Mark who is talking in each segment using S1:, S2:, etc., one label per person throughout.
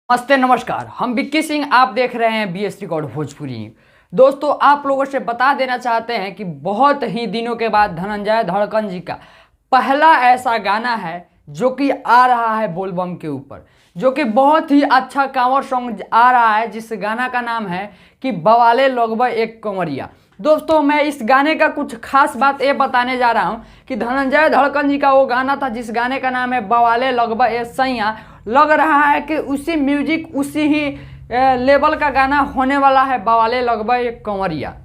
S1: नमस्ते नमस्कार, हम विक्की सिंह, आप देख रहे हैं BS रिकॉर्ड भोजपुरी। दोस्तों, आप लोगों से बता देना चाहते हैं कि बहुत ही दिनों के बाद धनंजय धड़कन जी का पहला ऐसा गाना है जो कि आ रहा है बोलबम के ऊपर, जो कि बहुत ही अच्छा कांवर सॉन्ग आ रहा है, जिस गाना का नाम है कि बवाले लगबा एक कंवरिया। दोस्तों, मैं इस गाने का कुछ खास बात ये बताने जा रहा हूँ कि धनंजय धड़कन जी का वो गाना था जिस गाने का नाम है बवाले लगबा ए सैया। लग रहा है कि उसी म्यूजिक उसी ही लेवल का गाना होने वाला है बवाले लगबा एक कंवरिया।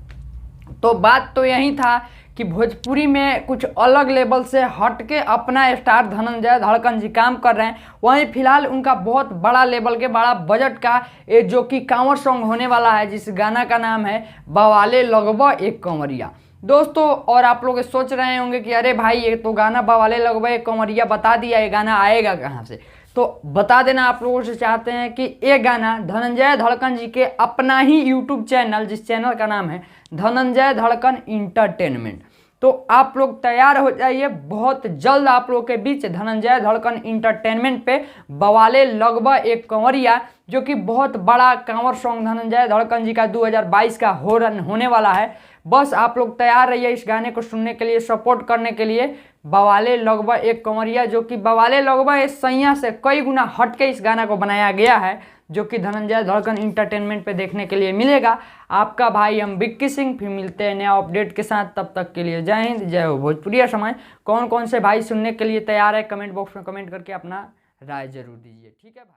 S1: तो बात तो यही था कि भोजपुरी में कुछ अलग लेवल से हट के अपना स्टार धनंजय धड़कन जी काम कर रहे हैं। वहीं फिलहाल उनका बहुत बड़ा लेवल के बड़ा बजट का जो कि कांवर सॉन्ग होने वाला है, जिस गाना का नाम है बवाले लगबा एक कंवरिया। दोस्तों, और आप लोग सोच रहे होंगे कि अरे भाई, ये तो गाना बवाले लगबा एक कंवरिया बता दिया, ये गाना आएगा कहाँ से। तो बता देना आप लोगों से चाहते हैं कि ये गाना धनंजय धड़कन जी के अपना ही यूट्यूब चैनल, जिस चैनल का नाम है धनंजय धड़कन इंटरटेनमेंट, तो आप लोग तैयार हो जाइए। बहुत जल्द आप लोग के बीच धनंजय धड़कन इंटरटेनमेंट पे बवाले लगबा एक कंवरिया, जो कि बहुत बड़ा कांवर सॉन्ग धनंजय धड़कन जी का 2022 का होने वाला है। बस आप लोग तैयार रहिए इस गाने को सुनने के लिए, सपोर्ट करने के लिए। बवाले लगबा एक कंवरिया, जो कि बवाले लगबा इस सैया से कई गुना हट के इस गाना को बनाया गया है, जो कि धनंजय धड़कन इंटरटेनमेंट पे देखने के लिए मिलेगा। आपका भाई हम विक्की सिंह, फिर मिलते हैं नया अपडेट के साथ। तब तक के लिए जय हिंद, जय हो भोजपुरिया समाज। कौन कौन से भाई सुनने के लिए तैयार है, कमेंट बॉक्स में कमेंट करके अपना राय जरूर दीजिए। ठीक है भाई।